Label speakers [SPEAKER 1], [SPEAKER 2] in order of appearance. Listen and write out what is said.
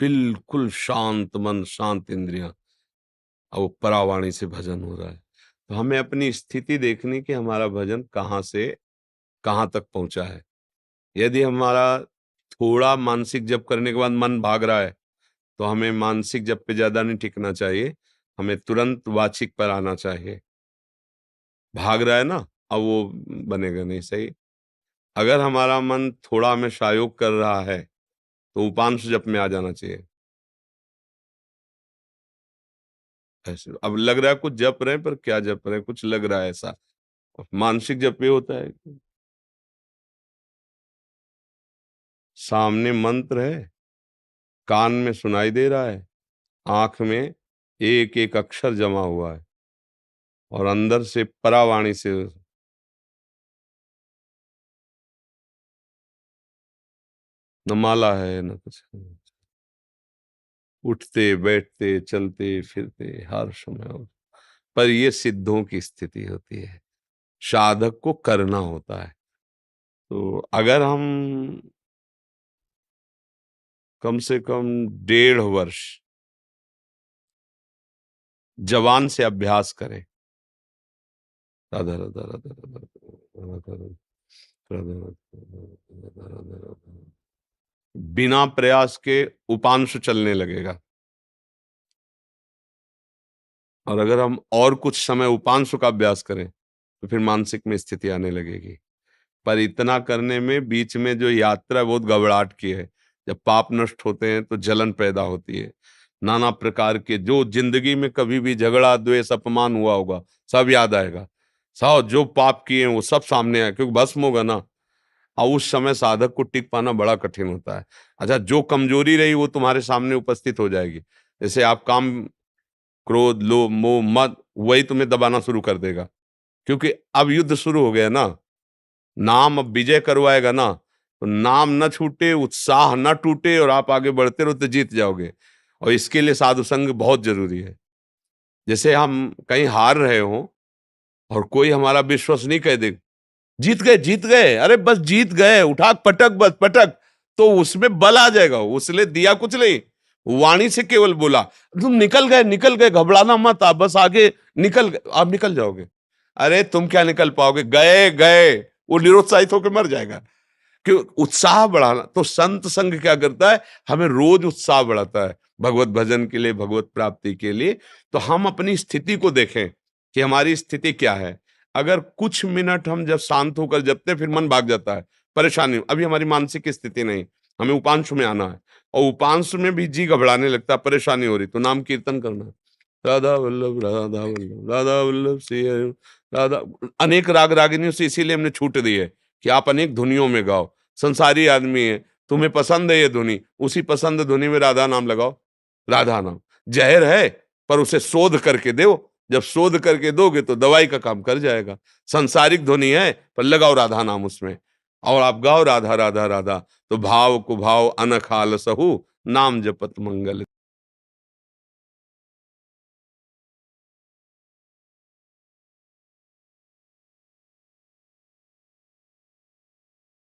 [SPEAKER 1] बिल्कुल शांत मन, शांत इंद्रियां, अब वो परावाणी से भजन हो रहा है। तो हमें अपनी स्थिति देखनी कि हमारा भजन कहाँ से कहाँ तक पहुंचा है। यदि हमारा थोड़ा मानसिक जप करने के बाद मन भाग रहा है, तो हमें मानसिक जप पे ज्यादा नहीं टिकना चाहिए, हमें तुरंत वाचिक पर आना चाहिए। भाग रहा है ना, अब वो बनेगा नहीं सही। अगर हमारा मन थोड़ा हमें शायोग कर रहा है, तो उपांश जप में आ जाना चाहिए। ऐसे अब लग रहा है कुछ जप रहे हैं, पर क्या जप रहे हैं, कुछ लग रहा है ऐसा। मानसिक जप ये होता है कि सामने मंत्र है, कान में सुनाई दे रहा है, आंख में एक एक अक्षर जमा हुआ है, और अंदर से परावाणी से न माला है न कुछ है। उठते बैठते चलते फिरते हर समय पर ये सिद्धों की स्थिति होती है, साधक को करना होता है। तो अगर हम कम से कम 1.5 वर्ष जवान से अभ्यास करें, राधा राधा राधा राधा राधा राधा राधा राधा राधा राधा, बिना प्रयास के उपांश चलने लगेगा। और अगर हम और कुछ समय उपांश का अभ्यास करें, तो फिर मानसिक में स्थिति आने लगेगी। पर इतना करने में बीच में जो यात्रा बहुत घबराहट की है। जब पाप नष्ट होते हैं तो जलन पैदा होती है, नाना प्रकार के जो जिंदगी में कभी भी झगड़ा द्वेष अपमान हुआ होगा सब याद आएगा। सब जो पाप किए हैं वो सब सामने आए, क्योंकि भस्म होगा ना। और उस समय साधक को टिक पाना बड़ा कठिन होता है। अच्छा, जो कमजोरी रही वो तुम्हारे सामने उपस्थित हो जाएगी। जैसे आप काम, क्रोध, लोभ, मोह, मद, वही तुम्हें दबाना शुरू कर देगा, क्योंकि अब युद्ध शुरू हो गया ना। नाम अब विजय करवाएगा ना, तो नाम न छूटे, उत्साह न टूटे, और आप आगे बढ़ते रहो तो जीत जाओगे। और इसके लिए साधु संग बहुत जरूरी है। जैसे हम कहीं हार रहे हो और कोई हमारा विश्वास नहीं कह दे, जीत गए जीत गए, अरे बस जीत गए, उठा पटक बस पटक, तो उसमें बल आ जाएगा। उसने दिया कुछ नहीं, वाणी से केवल बोला तुम निकल गए, घबराना मत, आप बस आगे निकल गए, आप निकल जाओगे। अरे तुम क्या निकल पाओगे, गए गए, वो निरुत्साहित होकर मर जाएगा। कि उत्साह बढ़ाना, तो संत संग क्या करता है, हमें रोज उत्साह बढ़ाता है भगवत भजन के लिए, भगवत प्राप्ति के लिए। तो हम अपनी स्थिति को देखें कि हमारी स्थिति क्या है। अगर कुछ मिनट हम जब शांत होकर जपते, फिर मन भाग जाता है, परेशानी, अभी हमारी मानसिक स्थिति नहीं, हमें उपांश में आना है, और उपांश में भी जी घबराने लगता है, परेशानी हो रही, तो नाम कीर्तन करना है, राधा वल्लभ राधा वल्लभ राधा वल्लभ श्री हरि राधा। अनेक राग रागिनियों से इसीलिए हमने छूट दी है कि आप अनेक धुनियों में गाओ। संसारी आदमी है, तुम्हें पसंद है ये धुनी, उसी पसंद धुनी में राधा नाम लगाओ। राधा नाम जहर है, पर उसे शोध करके दो। जब शोध करके दोगे तो दवाई का काम कर जाएगा। संसारिक ध्वनि है, पर लगाओ राधा नाम उसमें, और आप गाओ राधा राधा राधा, तो भाव को भाव अनखाल सहु, नाम जपत मंगल।